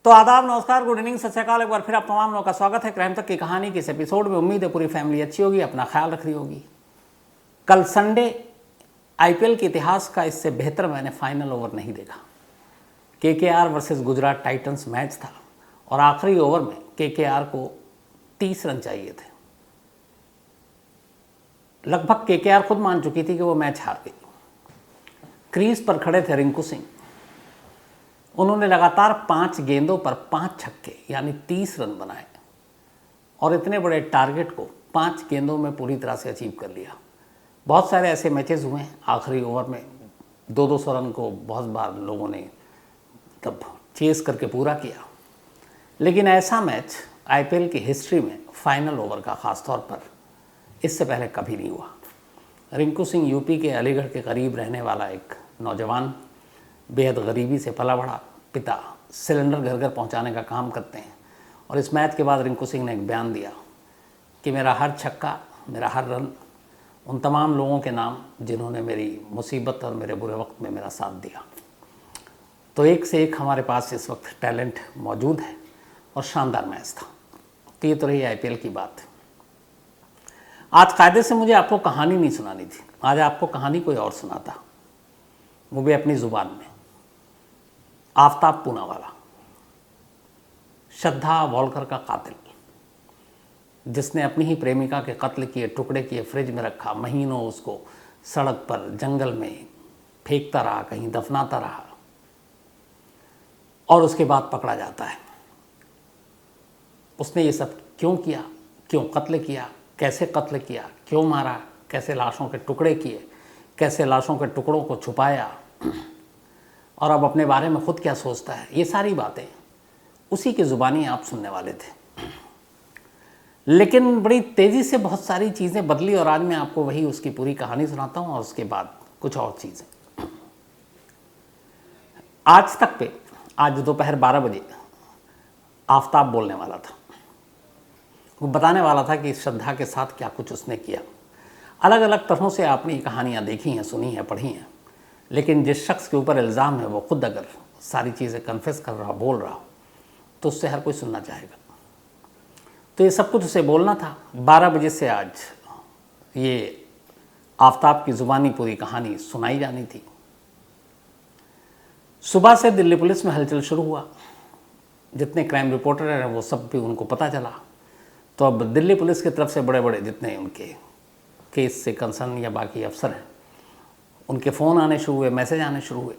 तो आदाब, नमस्कार, गुड इवनिंग, सत श्री अकाल। एक बार फिर आप तमाम लोगों का स्वागत है क्राइम तक की कहानी के इस एपिसोड में। उम्मीद है पूरी फैमिली अच्छी होगी, अपना ख्याल रख रही होगी। कल संडे आईपीएल के इतिहास का इससे बेहतर मैंने फाइनल ओवर नहीं देखा। KKR versus Gujarat Titans match था और आखिरी ओवर में केकेआर को 30 रन चाहिए थे। लगभग केकेआर खुद मान चुकी थी कि वो मैच हार गई। क्रीज पर खड़े थे रिंकू सिंह। उन्होंने लगातार 5 गेंदों पर 5 छक्के यानी 30 रन बनाए और इतने बड़े टारगेट को 5 गेंदों में पूरी तरह से अचीव कर लिया। बहुत सारे ऐसे मैचेस हुए हैं आखिरी ओवर में 200-200 रन को बहुत बार लोगों ने तब चेस करके पूरा किया, लेकिन ऐसा मैच आईपीएल की हिस्ट्री में फाइनल ओवर का ख़ास तौर पर इससे पहले कभी नहीं हुआ। रिंकू सिंह यूपी के अलीगढ़ के करीब रहने वाला एक नौजवान, बेहद गरीबी से पला बढ़ा। पिता सिलेंडर घर घर पहुंचाने का काम करते हैं और इस मैच के बाद रिंकू सिंह ने एक बयान दिया कि मेरा हर छक्का, मेरा हर रन उन तमाम लोगों के नाम जिन्होंने मेरी मुसीबत और मेरे बुरे वक्त में मेरा साथ दिया। तो एक से एक हमारे पास इस वक्त टैलेंट मौजूद है और शानदार मैच था। तो ये तो रही आईपीएल की बात। आज कायदे से मुझे आपको कहानी नहीं सुनानी थी, आज आपको कहानी कोई और सुनाता, वो भी अपनी ज़ुबान में। आफ्ताब पूनावाला, श्रद्धा वॉलकर का कातिल, जिसने अपनी ही प्रेमिका के कत्ल किए, टुकड़े किए, फ्रिज में रखा, महीनों उसको सड़क पर जंगल में फेंकता रहा, कहीं दफनाता रहा और उसके बाद पकड़ा जाता है। उसने ये सब क्यों किया, क्यों कत्ल किया, कैसे कत्ल किया, क्यों मारा, कैसे लाशों के टुकड़े किए, कैसे लाशों के टुकड़ों को छुपाया और अब अपने बारे में खुद क्या सोचता है, ये सारी बातें उसी की ज़ुबानी आप सुनने वाले थे। लेकिन बड़ी तेज़ी से बहुत सारी चीज़ें बदली और आज मैं आपको वही उसकी पूरी कहानी सुनाता हूँ और उसके बाद कुछ और चीज़ें। आज तक पे आज दोपहर 12 बजे आफ्ताब बोलने वाला था। वो बताने वाला था कि श्रद्धा के साथ क्या कुछ उसने किया। अलग अलग तरहों से आपने ये कहानियाँ देखी हैं, सुनी हैं, पढ़ी हैं, लेकिन जिस शख्स के ऊपर इल्ज़ाम है वो खुद अगर सारी चीज़ें कन्फेस कर रहा, बोल रहा हो, तो उससे हर कोई सुनना चाहेगा। तो ये सब कुछ उसे बोलना था। 12 बजे से आज ये आफ्ताब की ज़ुबानी पूरी कहानी सुनाई जानी थी। सुबह से दिल्ली पुलिस में हलचल शुरू हुआ। जितने क्राइम रिपोर्टर हैं वो सब भी उनको पता चला। तो अब दिल्ली पुलिस की तरफ से बड़े बड़े जितने उनके केस से कंसर्न या बाकी अफसर हैं, उनके फ़ोन आने शुरू हुए, मैसेज आने शुरू हुए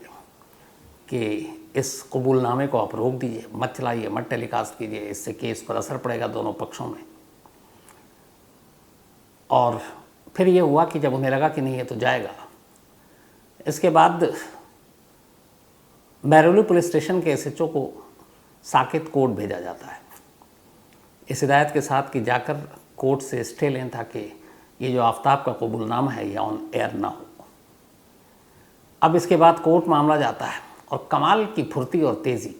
कि इस कबूलनामे को आप रोक दीजिए, मत चलाइए, मत टेलीकास्ट कीजिए, इससे केस पर असर पड़ेगा दोनों पक्षों में। और फिर ये हुआ कि जब उन्हें लगा कि नहीं ये तो जाएगा, इसके बाद महरौली पुलिस स्टेशन के एसएचओ को साकेत कोर्ट भेजा जाता है, इस हिदायत के साथ कि जाकर कोर्ट से स्टे लें ताकि ये जो आफ्ताब का कबूलनामा है ये ऑन एयर ना हो। अब इसके बाद कोर्ट मामला जाता है और कमाल की फुर्ती और तेज़ी।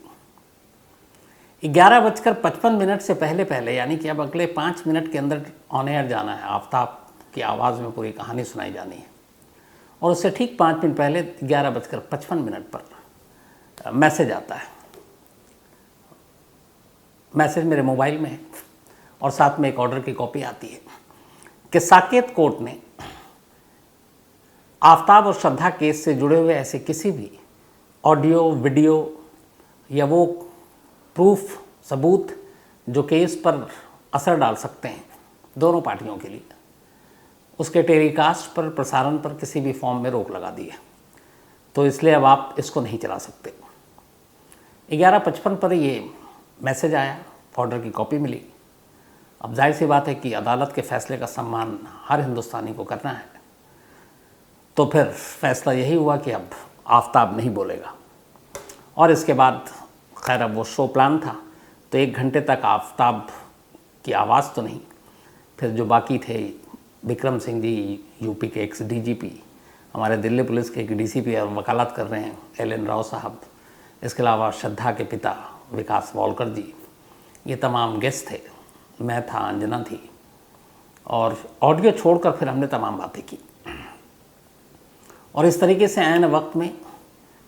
11:55 से पहले यानी कि अब अगले 5 मिनट के अंदर ऑन एयर जाना है, आफ्ताब की आवाज़ में पूरी कहानी सुनाई जानी है। और उससे ठीक 5 मिनट पहले 11:55 पर मैसेज आता है। मैसेज मेरे मोबाइल में है और साथ में एक ऑर्डर की कॉपी आती है कि साकेत कोर्ट ने आफ्ताब और श्रद्धा केस से जुड़े हुए ऐसे किसी भी ऑडियो, वीडियो या वो प्रूफ, सबूत जो केस पर असर डाल सकते हैं दोनों पार्टियों के लिए, उसके टेलीकास्ट पर, प्रसारण पर किसी भी फॉर्म में रोक लगा दी है। तो इसलिए अब आप इसको नहीं चला सकते। 11:55 पर ये मैसेज आया, ऑर्डर की कॉपी मिली। अब जाहिर सी बात है कि अदालत के फैसले का सम्मान हर हिंदुस्तानी को करना है। तो फिर फैसला यही हुआ कि अब आफ्ताब नहीं बोलेगा। और इसके बाद खैर अब वो शो प्लान था, तो 1 घंटे तक आफ्ताब की आवाज़ तो नहीं। फिर जो बाकी थे, विक्रम सिंह जी यूपी के एक्स डीजीपी, हमारे दिल्ली पुलिस के एक डीसीपी और वकालत कर रहे हैं एल.एन. राव साहब, इसके अलावा श्रद्धा के पिता विकास वॉलकर जी, ये तमाम गेस्ट थे, मैं था, अंजना थी। और ऑडियो छोड़कर फिर हमने तमाम बातें की और इस तरीके से ऐन वक्त में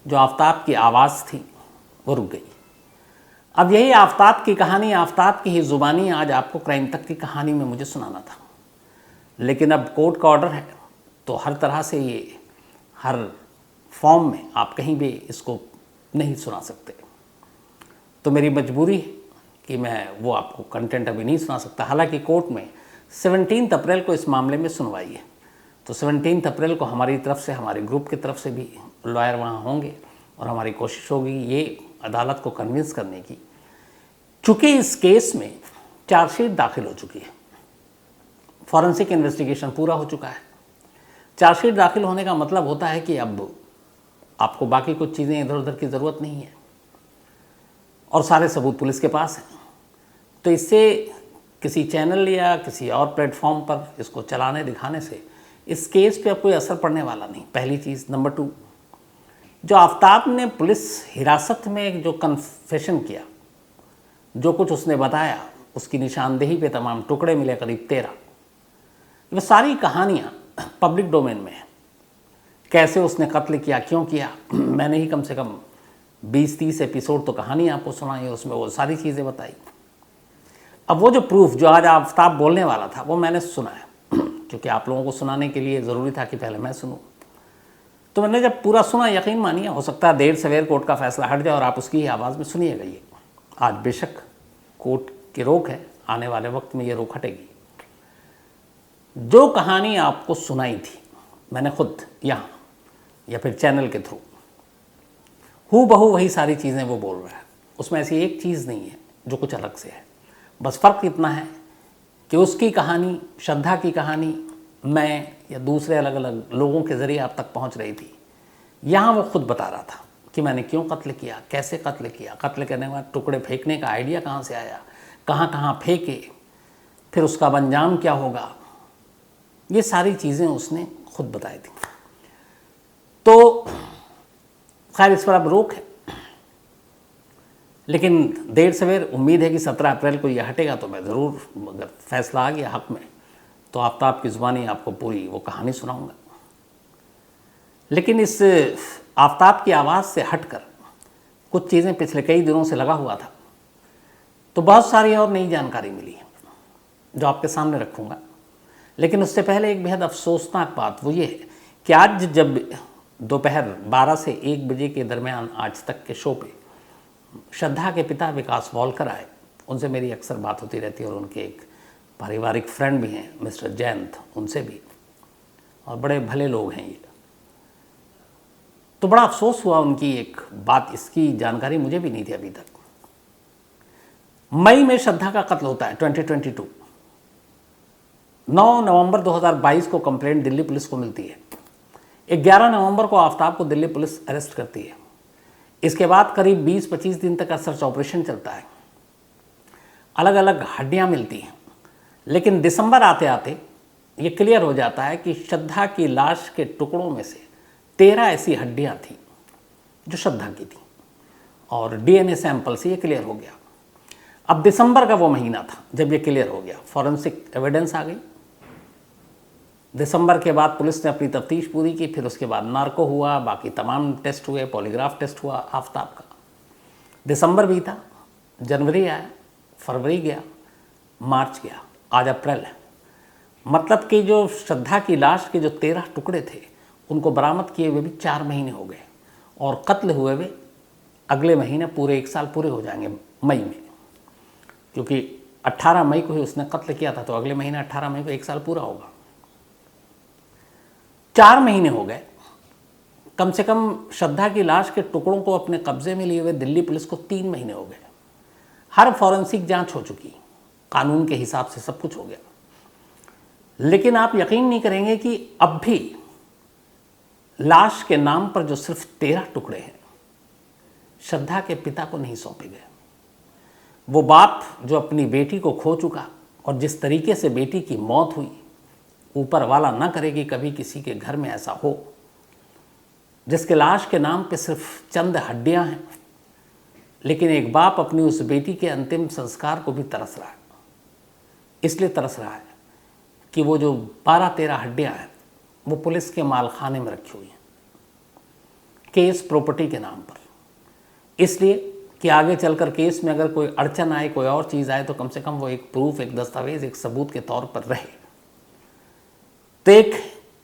जो आफ्ताब की आवाज़ थी वो रुक गई। अब यही आफताब की कहानी, आफताब की ही ज़ुबानी आज आपको क्राइम तक की कहानी में मुझे सुनाना था, लेकिन अब कोर्ट का ऑर्डर है तो हर तरह से ये हर फॉर्म में आप कहीं भी इसको नहीं सुना सकते। तो मेरी मजबूरी है कि मैं वो आपको कंटेंट अभी नहीं सुना सकता। हालांकि कोर्ट में 17 अप्रैल को इस मामले में सुनवाई है, तो 17 अप्रैल को हमारी तरफ से, हमारे ग्रुप की तरफ से भी लॉयर वहाँ होंगे और हमारी कोशिश होगी ये अदालत को कन्विंस करने की। चूँकि इस केस में चार्जशीट दाखिल हो चुकी है, फॉरेंसिक इन्वेस्टिगेशन पूरा हो चुका है। चार्जशीट दाखिल होने का मतलब होता है कि अब आपको बाकी कुछ चीज़ें इधर उधर की ज़रूरत नहीं है और सारे सबूत पुलिस के पास हैं। तो इससे किसी चैनल या किसी और प्लेटफॉर्म पर इसको चलाने दिखाने से इस केस पे अब कोई असर पड़ने वाला नहीं, पहली चीज़। नंबर 2, जो आफताब ने पुलिस हिरासत में जो कन्फेशन किया, जो कुछ उसने बताया, उसकी निशानदेही पे तमाम टुकड़े मिले, करीब 13। ये सारी कहानियाँ पब्लिक डोमेन में है। कैसे उसने कत्ल किया, क्यों किया, मैंने ही कम से कम 20-30 एपिसोड तो कहानी आपको सुनाई, उसमें वो सारी चीज़ें बताई। अब वो जो प्रूफ जो आज आफताब बोलने वाला था वो मैंने सुना है, क्योंकि आप लोगों को सुनाने के लिए ज़रूरी था कि पहले मैं सुनूं। तो मैंने जब पूरा सुना, यकीन मानिए, हो सकता है देर सवेर कोर्ट का फैसला हट जाए और आप उसकी ही आवाज़ में सुनिएगा। ये आज बेशक कोर्ट की रोक है, आने वाले वक्त में ये रोक हटेगी। जो कहानी आपको सुनाई थी मैंने खुद यहाँ या फिर चैनल के थ्रू, हूबहू वही सारी चीज़ें वो बोल रहा है। उसमें ऐसी एक चीज़ नहीं है जो कुछ अलग से है। बस फ़र्क इतना है कि उसकी कहानी, श्रद्धा की कहानी मैं या दूसरे अलग अलग लोगों के ज़रिए आप तक पहुंच रही थी। यहाँ वो खुद बता रहा था कि मैंने क्यों कत्ल किया, कैसे कत्ल किया, कत्ल करने के बाद टुकड़े फेंकने का आइडिया कहाँ से आया, कहाँ कहाँ फेंके, फिर उसका अंजाम क्या होगा, ये सारी चीज़ें उसने खुद बताई थी। तो खैर इस पर अब रोक है, लेकिन देर सवेर उम्मीद है कि 17 अप्रैल को यह हटेगा। तो मैं ज़रूर, अगर फैसला आ गया हक़ में, तो आफताब की ज़ुबानी आपको पूरी वो कहानी सुनाऊंगा। लेकिन इस आफताब की आवाज़ से हटकर कुछ चीज़ें पिछले कई दिनों से लगा हुआ था, तो बहुत सारी और नई जानकारी मिली है जो आपके सामने रखूँगा। लेकिन उससे पहले एक बेहद अफसोसनाक बात वो ये है कि आज जब दोपहर 12 से 1 बजे के दरमियान आज तक के शो पे श्रद्धा के पिता विकास वॉलकर आए, उनसे मेरी अक्सर बात होती रहती है और उनके एक पारिवारिक फ्रेंड भी हैं मिस्टर जयंत, उनसे भी, और बड़े भले लोग हैं ये। तो बड़ा अफसोस हुआ उनकी एक बात, इसकी जानकारी मुझे भी नहीं थी अभी तक। मई में श्रद्धा का कत्ल होता है 2022। 9 नवंबर 2022 को कंप्लेंट दिल्ली पुलिस को मिलती है। 11 नवंबर को आफताब को दिल्ली पुलिस अरेस्ट करती है। इसके बाद करीब 20-25 दिन तक का सर्च ऑपरेशन चलता है। अलग अलग हड्डियां मिलती हैं, लेकिन दिसंबर आते आते ये क्लियर हो जाता है कि श्रद्धा की लाश के टुकड़ों में से 13 ऐसी हड्डियां थी जो श्रद्धा की थी, और डीएनए सैंपल से ये क्लियर हो गया। अब दिसंबर का वो महीना था जब ये क्लियर हो गया, फॉरेंसिक एविडेंस आ गई। दिसंबर के बाद पुलिस ने अपनी तफ्तीश पूरी की, फिर उसके बाद नार्को हुआ, बाकी तमाम टेस्ट हुए, पॉलीग्राफ टेस्ट हुआ आफताब का। दिसंबर बीता, जनवरी आया, फरवरी गया, मार्च गया, आज अप्रैल है। मतलब कि जो श्रद्धा की लाश के जो 13 टुकड़े थे उनको बरामद किए हुए भी 4 महीने हो गए, और कत्ल हुए हुए अगले महीने पूरे 1 साल पूरे हो जाएंगे मई में, क्योंकि 18 मई को ही उसने कत्ल किया था, तो अगले महीने 18 मई को 1 साल पूरा होगा। 4 महीने हो गए कम से कम श्रद्धा की लाश के टुकड़ों को अपने कब्जे में लिए हुए दिल्ली पुलिस को 3 महीने हो गए। हर फॉरेंसिक जांच हो चुकी, कानून के हिसाब से सब कुछ हो गया, लेकिन आप यकीन नहीं करेंगे कि अब भी लाश के नाम पर जो सिर्फ 13 टुकड़े हैं श्रद्धा के पिता को नहीं सौंपे गए। वो बाप जो अपनी बेटी को खो चुका, और जिस तरीके से बेटी की मौत हुई, ऊपर वाला ना करे कि कभी किसी के घर में ऐसा हो, जिसके लाश के नाम पे सिर्फ चंद हड्डियां हैं, लेकिन एक बाप अपनी उस बेटी के अंतिम संस्कार को भी तरस रहा है। इसलिए तरस रहा है कि वो जो 12-13 हड्डियां हैं वो पुलिस के मालखाने में रखी हुई हैं, केस प्रॉपर्टी के नाम पर, इसलिए कि आगे चलकर केस में अगर कोई अड़चन आए, कोई और चीज़ आए, तो कम से कम वो एक प्रूफ, एक दस्तावेज, एक सबूत के तौर पर रहे। तो एक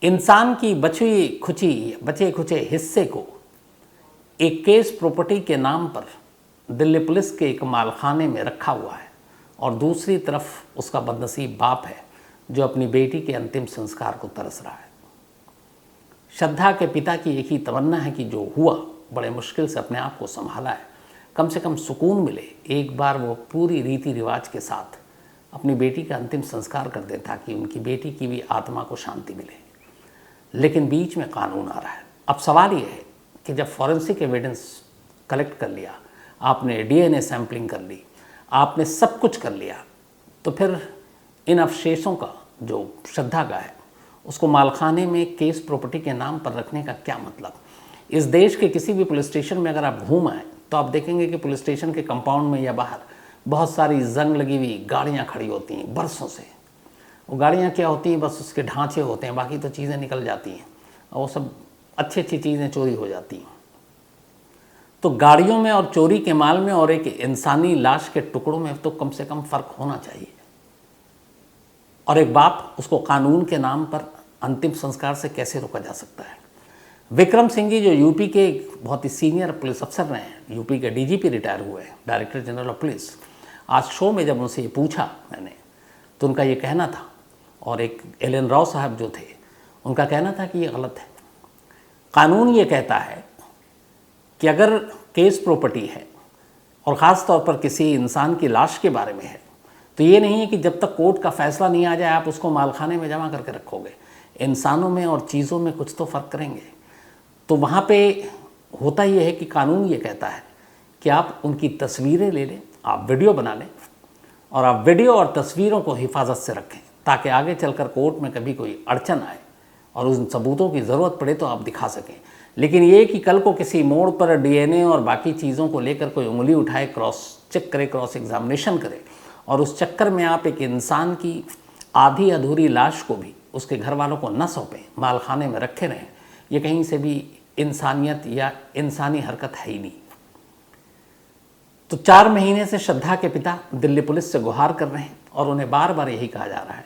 इंसान की बचे खुचे हिस्से को एक केस प्रॉपर्टी के नाम पर दिल्ली पुलिस के एक मालखाने में रखा हुआ है, और दूसरी तरफ उसका बदनसीब बाप है जो अपनी बेटी के अंतिम संस्कार को तरस रहा है। श्रद्धा के पिता की एक ही तमन्ना है कि जो हुआ, बड़े मुश्किल से अपने आप को संभाला है, कम से कम सुकून मिले, एक बार वो पूरी रीति रिवाज के साथ अपनी बेटी का अंतिम संस्कार कर दें ताकि उनकी बेटी की भी आत्मा को शांति मिले। लेकिन बीच में कानून आ रहा है। अब सवाल ये है कि जब फॉरेंसिक एविडेंस कलेक्ट कर लिया, आपने डीएनए सैंपलिंग कर ली, आपने सब कुछ कर लिया, तो फिर इन अवशेषों का जो श्रद्धा का है उसको मालखाने में केस प्रॉपर्टी के नाम पर रखने का क्या मतलब। इस देश के किसी भी पुलिस स्टेशन में अगर आप घूम आए तो आप देखेंगे कि पुलिस स्टेशन के कंपाउंड में या बाहर बहुत सारी जंग लगी हुई गाड़ियाँ खड़ी होती हैं बरसों से। वो गाड़ियाँ क्या होती हैं, बस उसके ढांचे होते हैं, बाकी तो चीज़ें निकल जाती हैं और वो सब अच्छी अच्छी चीज़ें चोरी हो जाती हैं। तो गाड़ियों में और चोरी के माल में और एक इंसानी लाश के टुकड़ों में तो कम से कम फ़र्क होना चाहिए। और एक बाप, उसको कानून के नाम पर अंतिम संस्कार से कैसे रोका जा सकता है। विक्रम सिंह जी जो यूपी के बहुत ही सीनियर पुलिस अफसर रहे हैं, यूपी के डीजीपी रिटायर हुए हैं, डायरेक्टर जनरल ऑफ पुलिस, आज शो में जब उनसे ये पूछा मैंने तो उनका ये कहना था, और एक एल.एन. राव साहब जो थे उनका कहना था कि ये गलत है। कानून ये कहता है कि अगर केस प्रॉपर्टी है और ख़ास तौर पर किसी इंसान की लाश के बारे में है, तो ये नहीं है कि जब तक कोर्ट का फैसला नहीं आ जाए आप उसको मालखाने में जमा करके रखोगे। इंसानों में और चीज़ों में कुछ तो फ़र्क करेंगे। तो वहाँ पे होता ये है कि कानून ये कहता है कि आप उनकी तस्वीरें ले लें, आप वीडियो बना लें, और आप वीडियो और तस्वीरों को हिफाजत से रखें ताकि आगे चलकर कोर्ट में कभी कोई अड़चन आए और उन सबूतों की ज़रूरत पड़े तो आप दिखा सकें। लेकिन ये कि कल को किसी मोड़ पर डीएनए और बाकी चीज़ों को लेकर कोई उंगली उठाए, क्रॉस चेक करे, क्रॉस एग्जामिनेशन करे, और उस चक्कर में आप एक इंसान की आधी अधूरी लाश को भी उसके घर वालों को न सौंपें, मालखाने में रखे रहें, ये कहीं से भी इंसानियत या इंसानी हरकत है ही नहीं। तो 4 महीने से श्रद्धा के पिता दिल्ली पुलिस से गुहार कर रहे हैं और उन्हें बार बार यही कहा जा रहा है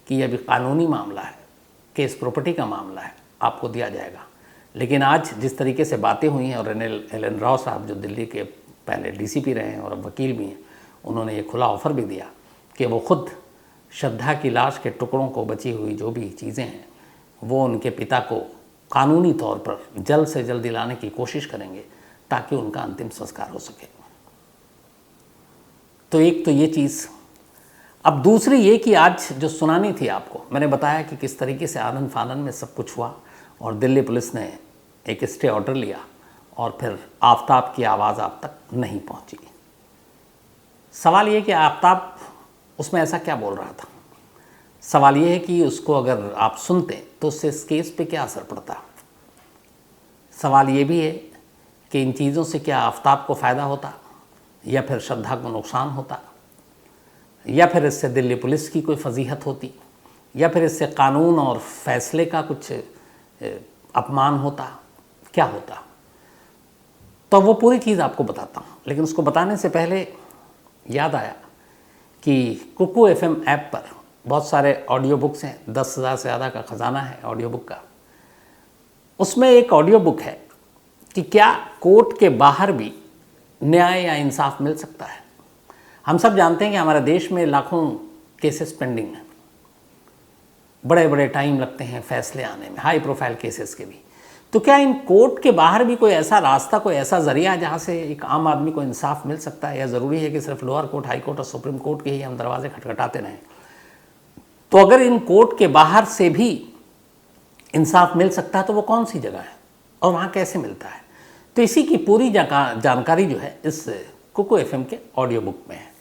कि यह भी कानूनी मामला है, केस प्रॉपर्टी का मामला है, आपको दिया जाएगा। लेकिन आज जिस तरीके से बातें हुई हैं, और एल.एन. राव साहब जो दिल्ली के पहले डीसीपी रहे हैं और अब वकील भी हैं, उन्होंने ये खुला ऑफ़र भी दिया कि वो खुद श्रद्धा की लाश के टुकड़ों को, बची हुई जो भी चीज़ें हैं, वो उनके पिता को कानूनी तौर पर जल्द से जल्द दिलाने की कोशिश करेंगे ताकि उनका अंतिम संस्कार हो सके। तो एक तो ये चीज़। अब दूसरी ये कि आज जो सुनानी थी आपको, मैंने बताया कि किस तरीके से आनंद फानन में सब कुछ हुआ और दिल्ली पुलिस ने एक स्टे ऑर्डर लिया और फिर आफ्ताब की आवाज़ आप तक नहीं पहुंची। सवाल ये कि आफ्ताब उसमें ऐसा क्या बोल रहा था। सवाल ये है कि उसको अगर आप सुनते तो उससे इस केस पे क्या असर पड़ता। सवाल ये भी है कि इन चीज़ों से क्या आफ्ताब को फ़ायदा होता या फिर श्रद्धा को नुकसान होता, या फिर इससे दिल्ली पुलिस की कोई फजीहत होती, या फिर इससे कानून और फैसले का कुछ अपमान होता, क्या होता। तो वो पूरी चीज़ आपको बताता हूँ। लेकिन उसको बताने से पहले याद आया कि कुकू FM ऐप पर बहुत सारे ऑडियो बुक्स हैं, 10,000 से ज़्यादा का ख़जाना है ऑडियो बुक का। उसमें एक ऑडियो बुक है कि क्या कोर्ट के बाहर भी न्याय या इंसाफ मिल सकता है। हम सब जानते हैं कि हमारे देश में लाखों केसेस पेंडिंग हैं, बड़े बड़े टाइम लगते हैं फैसले आने में, हाई प्रोफाइल केसेस के भी। तो क्या इन कोर्ट के बाहर भी कोई ऐसा रास्ता, कोई ऐसा ज़रिया जहाँ से एक आम आदमी को इंसाफ मिल सकता है, या ज़रूरी है कि सिर्फ लोअर कोर्ट, हाई कोर्ट और सुप्रीम कोर्ट के ही हम दरवाजे खटखटाते रहें। तो अगर इन कोर्ट के बाहर से भी इंसाफ मिल सकता है तो वो कौन सी जगह है और वहाँ कैसे मिलता है। तो इसी की पूरी जानकारी जो है इस कुकू FM के ऑडियो बुक में है।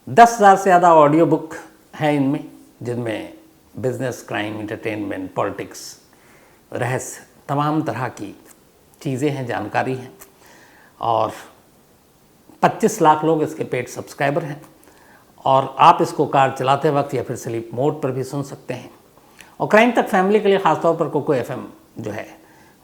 10,000 से ज़्यादा ऑडियो बुक है इनमें, जिनमें बिजनेस, क्राइम, इंटरटेनमेंट, पॉलिटिक्स, रहस्य, तमाम तरह की चीज़ें हैं, जानकारी हैं। और 25 लाख लोग इसके पेड सब्सक्राइबर हैं और आप इसको कार चलाते वक्त या फिर स्लीप मोड पर भी सुन सकते हैं। और क्राइम तक फैमिली के लिए ख़ासतौर पर कुकू FM जो है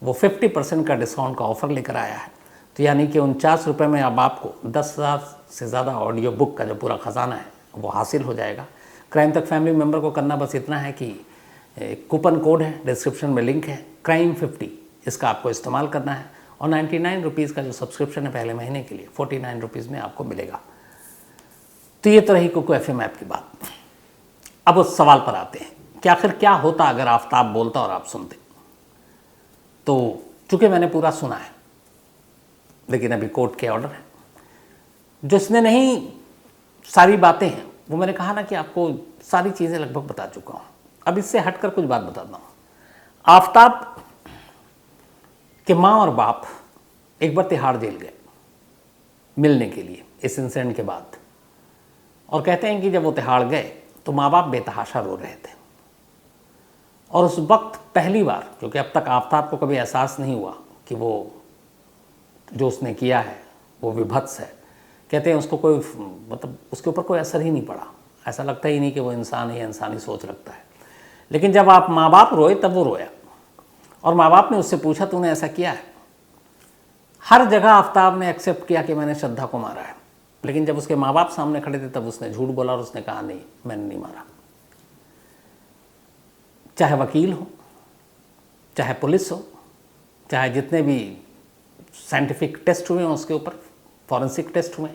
वो 50% का डिस्काउंट का ऑफ़र लेकर आया है। तो यानी कि 49 रुपये में अब आपको 10,000 से ज़्यादा ऑडियो बुक का जो पूरा ख़जाना है वो हासिल हो जाएगा। क्राइम तक फैमिली मेम्बर को करना बस इतना है कि कूपन कोड है, डिस्क्रिप्शन में लिंक है, crime50, इसका आपको इस्तेमाल करना है और 99 रुपीज़ का जो सब्सक्रिप्शन है पहले महीने के लिए 49 रुपीज़ में आपको मिलेगा। तो ये तो रही कुकू FM ऐप की बात। अब उस सवाल पर आते हैं कि आखिर क्या होता अगर आफ्ताब बोलता और आप सुनते। तो चूँकि मैंने पूरा सुना है, लेकिन अभी कोर्ट के ऑर्डर है, जिसने नहीं सारी बातें हैं वो मैंने कहा ना कि आपको सारी चीज़ें लगभग बता चुका हूँ। अब इससे हटकर कुछ बात बताता हूँ। आफ्ताब के माँ और बाप एक बार तिहाड़ जेल गए मिलने के लिए इस इंसिडेंट के बाद, और कहते हैं कि जब वो तिहाड़ गए तो माँ बाप बेतहाशा रो रहे थे। और उस वक्त पहली बार, क्योंकि अब तक आफ्ताब को कभी एहसास नहीं हुआ कि वो जो उसने किया है वो विभत्स है, कहते हैं उसको कोई मतलब उसके ऊपर कोई असर ही नहीं पड़ा, ऐसा लगता ही नहीं कि वो इंसान है, इंसानी सोच रखता है। लेकिन जब आप माँ बाप रोए तब वो रोया, और माँ बाप ने उससे पूछा तूने ऐसा किया है? हर जगह आफ्ताब ने एक्सेप्ट किया कि मैंने श्रद्धा को मारा है, लेकिन जब उसके माँ बाप सामने खड़े थे तब उसने झूठ बोला और उसने कहा नहीं मैंने नहीं मारा। चाहे वकील हो, चाहे पुलिस हो, चाहे जितने भी साइंटिफिक टेस्ट हुए हैं उसके ऊपर, फॉरेंसिक टेस्ट हुए,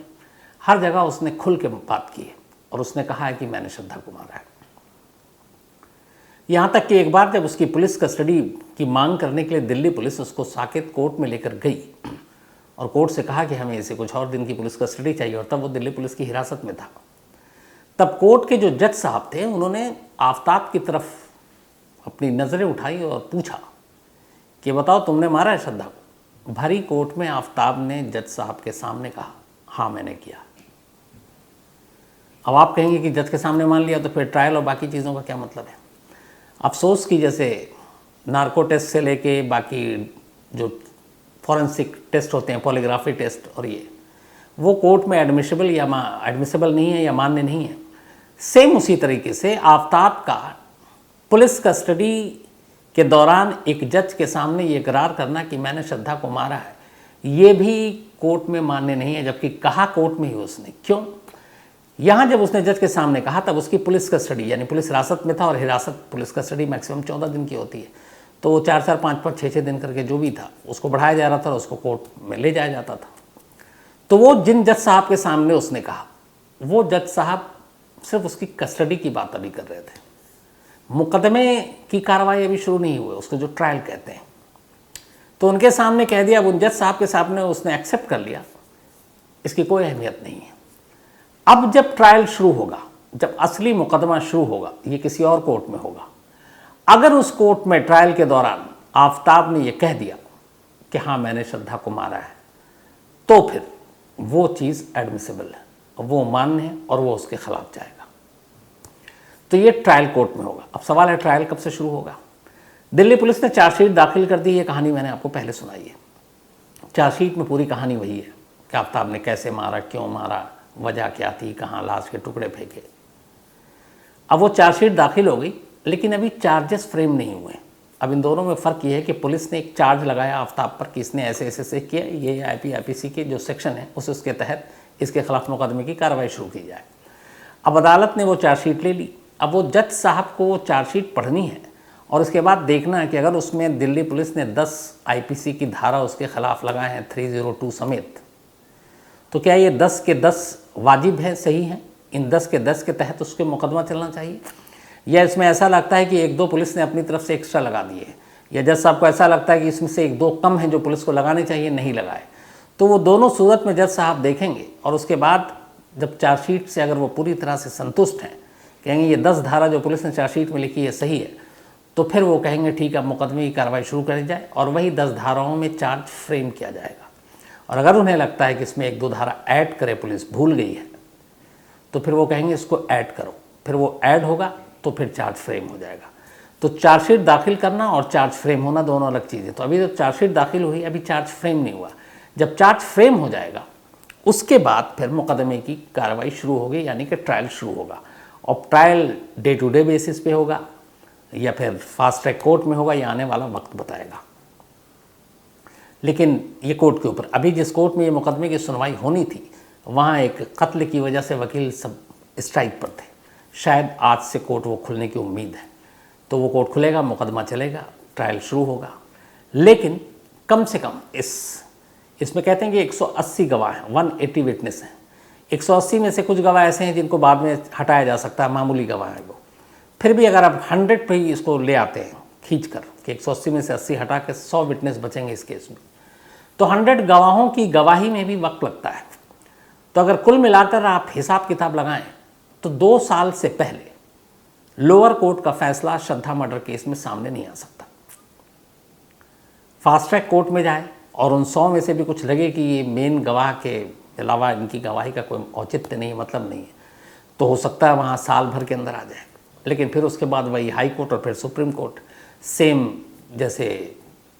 हर जगह उसने खुल के बात की है और उसने कहा है कि मैंने श्रद्धा को मारा है। यहाँ तक कि एक बार जब उसकी पुलिस कस्टडी की मांग करने के लिए दिल्ली पुलिस उसको साकेत कोर्ट में लेकर गई और कोर्ट से कहा कि हमें इसे कुछ और दिन की पुलिस कस्टडी चाहिए, और तब वो दिल्ली पुलिस की हिरासत में था, तब कोर्ट के जो जज साहब थे उन्होंने आफ्ताब की तरफ अपनी नज़रें उठाई और पूछा कि बताओ तुमने मारा है श्रद्धा को? भरी कोर्ट में आफ्ताब ने जज साहब के सामने कहा हाँ मैंने किया। अब आप कहेंगे कि जज के सामने मान लिया तो फिर ट्रायल और बाकी चीज़ों का क्या मतलब है? अफसोस कि जैसे नार्को टेस्ट से लेके बाकी जो फॉरेंसिक टेस्ट होते हैं, पॉलीग्राफी टेस्ट, और ये वो कोर्ट में एडमिसिबल नहीं है या मान्य नहीं है। सेम उसी तरीके से आफ्ताब का पुलिस कस्टडी के दौरान एक जज के सामने ये इकरार करना कि मैंने श्रद्धा को मारा है, ये भी कोर्ट में मान्य नहीं है, जबकि कहा कोर्ट में ही उसने। क्यों? यहाँ जब उसने जज के सामने कहा तब उसकी पुलिस कस्टडी यानी पुलिस हिरासत में था, और हिरासत पुलिस कस्टडी मैक्सिमम 14 दिन की होती है, तो वो 4-4, 5-5, 6-6 दिन करके जो भी था उसको बढ़ाया जा रहा था और उसको कोर्ट में ले जाया जाता था। तो वो जिन जज साहब के सामने उसने कहा, वो जज साहब सिर्फ उसकी कस्टडी की बात अभी कर रहे थे, मुकदमे की कार्रवाई अभी शुरू नहीं हुई, उसको जो ट्रायल कहते हैं। तो उनके सामने कह दिया, उन जज साहब के सामने उसने एक्सेप्ट कर लिया, इसकी कोई अहमियत नहीं है। अब जब ट्रायल शुरू होगा, जब असली मुकदमा शुरू होगा, ये किसी और कोर्ट में होगा, अगर उस कोर्ट में ट्रायल के दौरान आफ्ताब ने ये कह दिया कि हाँ मैंने श्रद्धा को मारा है, तो फिर वो चीज़ एडमिसिबल है, वो मान्य है और वो उसके खिलाफ जाएगा। तो ये ट्रायल कोर्ट में होगा। अब सवाल है ट्रायल कब से शुरू होगा? दिल्ली पुलिस ने चार्जशीट दाखिल कर दी, ये कहानी मैंने आपको पहले सुनाई है। चार्जशीट में पूरी कहानी वही है कि आफ्ताब ने कैसे मारा, क्यों मारा, वजह क्या थी, कहाँ लाश के टुकड़े फेंके। अब वो चार्जशीट दाखिल हो गई, लेकिन अभी चार्जेस फ्रेम नहीं हुए। अब इन दोनों में फ़र्क ये है कि पुलिस ने एक चार्ज लगाया आफ्ताब पर कि इसने ऐसे ऐसे किया, ये IPC के जो सेक्शन है उसके तहत इसके खिलाफ मुकदमे की कार्रवाई शुरू की जाए। अब अदालत ने वो चार्जशीट ले ली। अब वो जज साहब को वो चार्जशीट पढ़नी है और उसके बाद देखना है कि अगर उसमें दिल्ली पुलिस ने 10 IPC की धारा उसके खिलाफ लगाए हैं 302 समेत, तो क्या ये 10 के 10 वाजिब है, सही है? इन 10 के 10 के तहत उसके मुकदमा चलना चाहिए, या इसमें ऐसा लगता है कि 1-2 पुलिस ने अपनी तरफ से एक्स्ट्रा लगा दिए, या जज साहब को ऐसा लगता है कि इसमें से 1-2 कम हैं जो पुलिस को लगाने चाहिए, नहीं लगाए? तो वो दोनों सूरत में जज साहब देखेंगे और उसके बाद जब चार्जशीट से अगर वो पूरी तरह से संतुष्ट हैं, कहेंगे ये 10 धारा जो पुलिस ने चार्जशीट में लिखी है सही है, तो फिर वो कहेंगे ठीक है मुकदमे की कार्रवाई शुरू करी जाए और वही 10 धाराओं में चार्ज फ्रेम किया जाएगा। और अगर उन्हें लगता है कि इसमें 1-2 धारा ऐड करे, पुलिस भूल गई है, तो फिर वो कहेंगे इसको ऐड करो, फिर वो ऐड होगा तो फिर चार्ज फ्रेम हो जाएगा। तो चार्जशीट दाखिल करना और चार्ज फ्रेम होना दोनों अलग चीज़ें। तो अभी तो चार्जशीट दाखिल हुई, अभी चार्ज फ्रेम नहीं हुआ। जब चार्ज फ्रेम हो जाएगा उसके बाद फिर मुकदमे की कार्रवाई शुरू होगी, यानी कि ट्रायल शुरू होगा। और trial day to day basis पे होगा या फिर फास्ट ट्रैक कोर्ट में होगा, ये आने वाला वक्त बताएगा। लेकिन ये कोर्ट के ऊपर, अभी जिस कोर्ट में ये मुकदमे की सुनवाई होनी थी वहाँ एक कत्ल की वजह से वकील सब स्ट्राइक पर थे। शायद आज से कोर्ट वो खुलने की उम्मीद है, तो वो कोर्ट खुलेगा, मुकदमा चलेगा, ट्रायल शुरू होगा। लेकिन कम से कम इसमें कहते हैं कि 180 गवाह हैं, 180 विटनेस हैं। 180 में से कुछ गवाह ऐसे हैं जिनको बाद में हटाया जा सकता है, मामूली गवाह है वो। फिर भी अगर आप 100 पे ही इसको ले आते हैं खींच कर कि 180 में से 80 हटा के 100 विटनेस बचेंगे इस केस में, तो 100 गवाहों की गवाही में भी वक्त लगता है। तो अगर कुल मिलाकर आप हिसाब किताब लगाएं तो 2 साल से पहले लोअर कोर्ट का फैसला श्रद्धा मर्डर केस में सामने नहीं आ सकता। फास्ट ट्रैक कोर्ट में जाए और उन 100 में से भी कुछ लगे कि ये मेन गवाह के अलावा इनकी गवाही का कोई औचित्य नहीं है, मतलब नहीं है, तो हो सकता है वहाँ साल भर के अंदर आ जाए। लेकिन फिर उसके बाद वही हाई कोर्ट और फिर सुप्रीम कोर्ट, सेम जैसे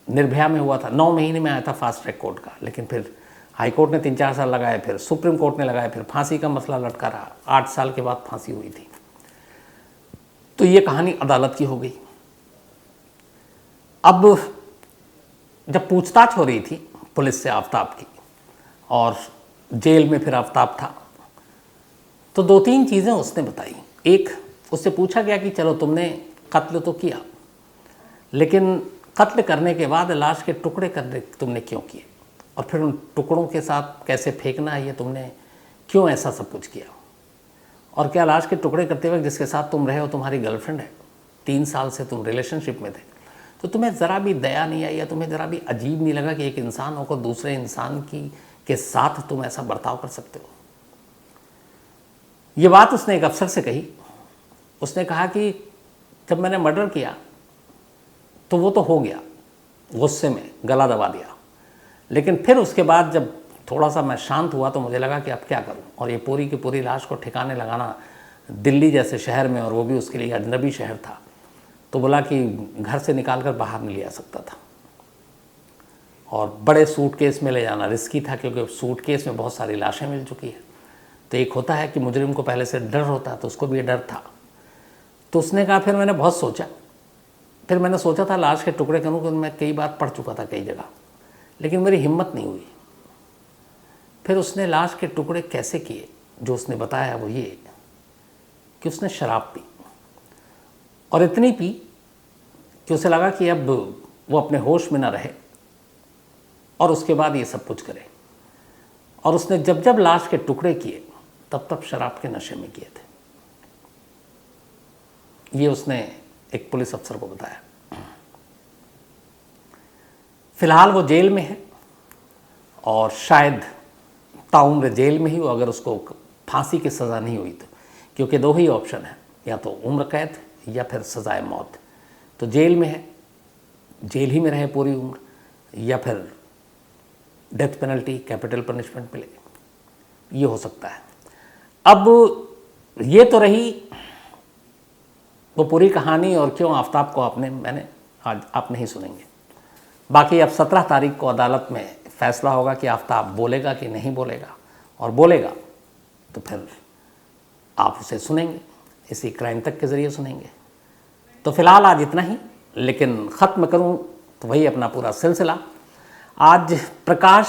निर्भया में हुआ था, 9 महीने में आया था फास्ट ट्रैक कोर्ट का, लेकिन फिर हाई कोर्ट ने 3-4 साल लगाए, फिर सुप्रीम कोर्ट ने लगाए, फिर फांसी का मसला लटका रहा, 8 साल के बाद फांसी हुई थी। तो ये कहानी अदालत की हो गई। अब जब पूछताछ हो रही थी पुलिस से आफ्ताब की और जेल में फिर आफ्ताब था, तो 2-3 चीज़ें उसने बताई। एक, उससे पूछा गया कि चलो तुमने कत्ल तो किया, लेकिन कत्ल करने के बाद लाश के टुकड़े करने तुमने क्यों किए, और फिर उन टुकड़ों के साथ कैसे फेंकना है ये तुमने क्यों ऐसा सब कुछ किया, और क्या लाश के टुकड़े करते वक्त जिसके साथ तुम रहे हो तुम्हारी गर्लफ्रेंड है, 3 साल से तुम रिलेशनशिप में थे, तो तुम्हें ज़रा भी दया नहीं आई या तुम्हें ज़रा भी अजीब नहीं लगा कि एक इंसान होकर दूसरे इंसान के साथ तुम ऐसा बर्ताव कर सकते हो। ये बात उसने एक अफसर से कही। उसने कहा कि जब मैंने मर्डर किया तो वो तो हो गया, गुस्से में गला दबा दिया, लेकिन फिर उसके बाद जब थोड़ा सा मैं शांत हुआ तो मुझे लगा कि अब क्या करूं, और ये पूरी की पूरी लाश को ठिकाने लगाना दिल्ली जैसे शहर में, और वो भी उसके लिए अजनबी शहर था, तो बोला कि घर से निकाल कर बाहर नहीं लिया सकता था, और बड़े सूटकेस में ले जाना रिस्की था क्योंकि सूटकेस में बहुत सारी लाशें मिल चुकी है। तो एक होता है कि मुजरिम को पहले से डर होता है, तो उसको भी ये डर था। तो उसने कहा फिर मैंने बहुत सोचा, फिर मैंने सोचा था लाश के टुकड़े करूँ, क्योंकि मैं कई बार पढ़ चुका था कई जगह, लेकिन मेरी हिम्मत नहीं हुई। फिर उसने लाश के टुकड़े कैसे किए, जो उसने बताया वो ये कि उसने शराब पी, और इतनी पी कि उसे लगा कि अब वो अपने होश में ना रहे और उसके बाद ये सब कुछ करे। और उसने जब जब लाश के टुकड़े किए तब तब शराब के नशे में किए थे। ये उसने एक पुलिस अफसर को बताया। फिलहाल वो जेल में है और शायद ताउम्र जेल में ही हो अगर उसको फांसी की सज़ा नहीं हुई तो, क्योंकि 2 ही ऑप्शन है, या तो उम्र कैद या फिर सज़ाए मौत। तो जेल में है, जेल ही में रहे पूरी उम्र, या फिर डेथ पेनल्टी कैपिटल पनिशमेंट मिले, ये हो सकता है। अब ये तो रही वो पूरी कहानी, और क्यों आफ्ताब को मैंने आज आप नहीं सुनेंगे। बाकी अब 17 तारीख को अदालत में फैसला होगा कि आफ्ताब बोलेगा कि नहीं बोलेगा, और बोलेगा तो फिर आप उसे सुनेंगे, इसी क्राइम तक के ज़रिए सुनेंगे। तो फिलहाल आज इतना ही, लेकिन ख़त्म करूं तो वही अपना पूरा सिलसिला। आज प्रकाश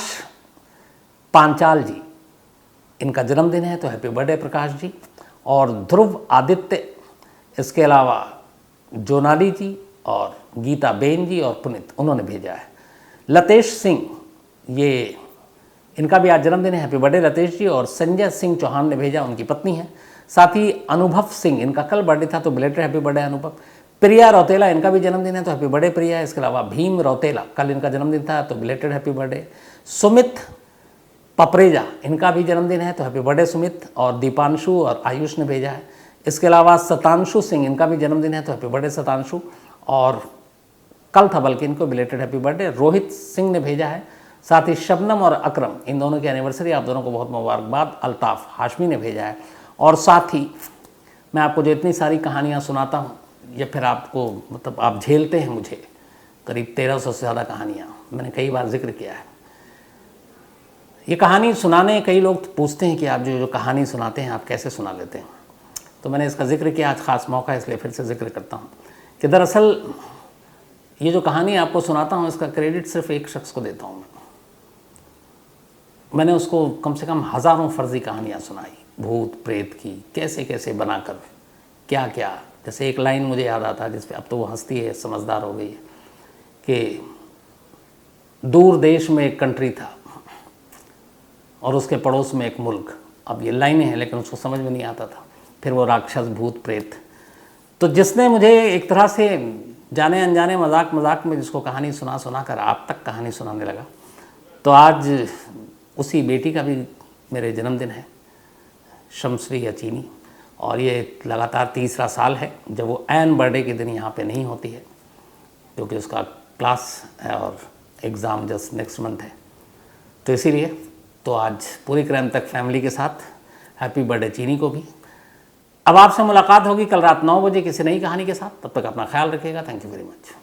पांचाल जी, इनका जन्मदिन है, तो हैप्पी बर्थडे प्रकाश जी। और ध्रुव आदित्य, इसके अलावा जोनाली जी और गीता बेन जी और पुनीत, उन्होंने भेजा है। लतेश सिंह, ये इनका भी आज जन्मदिन है, हैप्पी बर्थडे लतेश जी। और संजय सिंह चौहान ने भेजा, उनकी पत्नी है। साथ ही अनुभव सिंह, इनका कल बर्थडे था, तो बिलेटेड हैप्पी बर्थडे अनुभव। प्रिया रौतेला, इनका भी जन्मदिन है, तो हैप्पी बर्थडे प्रिया। इसके अलावा भीम रौतेला, कल इनका जन्मदिन था, तो बिलेटेड हैप्पी बर्थडे। सुमित पपरेजा, इनका भी जन्मदिन है, तो हैप्पी बर्थडे सुमित। और दीपांशु और आयुष ने भेजा है। इसके अलावा सतांशु सिंह, इनका भी जन्मदिन है, तो हैप्पी बर्थडे सतांशु। और कल था बल्कि इनको belated happy birthday. Rohit Singh ने भेजा है। साथ ही शबनम और अकरम, इन दोनों की एनिवर्सरी, आप दोनों को बहुत मुबारकबाद। अल्ताफ़ हाशमी ने भेजा है। और साथ ही मैं आपको जो इतनी सारी कहानियाँ सुनाता हूँ, या फिर आपको मतलब आप झेलते हैं मुझे, करीब 1300 से ज़्यादा कहानियाँ मैंने कई बार जिक्र किया है। ये कहानी सुनाने कई लोग पूछते हैं कि आप जो कहानी सुनाते हैं आप कैसे सुना लेते हैं, तो मैंने इसका जिक्र किया, आज ख़ास मौका है इसलिए फिर से जिक्र करता हूँ कि दरअसल ये जो कहानी आपको सुनाता हूँ इसका क्रेडिट सिर्फ एक शख्स को देता हूँ मैंने उसको कम से कम हज़ारों फर्जी कहानियाँ सुनाई भूत प्रेत की, कैसे कैसे बनाकर क्या क्या। जैसे एक लाइन मुझे याद आता है जिस पे अब तो वो हंसती है, समझदार हो गई है, कि दूर देश में एक कंट्री था और उसके पड़ोस में एक मुल्क। अब ये लाइनें हैं लेकिन उसको समझ में नहीं आता था। फिर वो राक्षस भूत प्रेत। तो जिसने मुझे एक तरह से जाने अनजाने मजाक मजाक में जिसको कहानी सुना सुना कर आप तक कहानी सुनाने लगा, तो आज उसी बेटी का भी मेरे जन्मदिन है, शमश्री या चीनी, और ये लगातार तीसरा साल है जब वो ऐन बर्थडे के दिन यहाँ पे नहीं होती है क्योंकि उसका क्लास है और एग्ज़ाम जस्ट नेक्स्ट मंथ है। तो इसीलिए तो आज पूरी क्राइम तक फैमिली के साथ हैप्पी बर्थडे चीनी को भी। अब आपसे मुलाकात होगी कल रात 9 बजे किसी नई कहानी के साथ। तब तक अपना ख्याल रखिएगा। Thank you very much.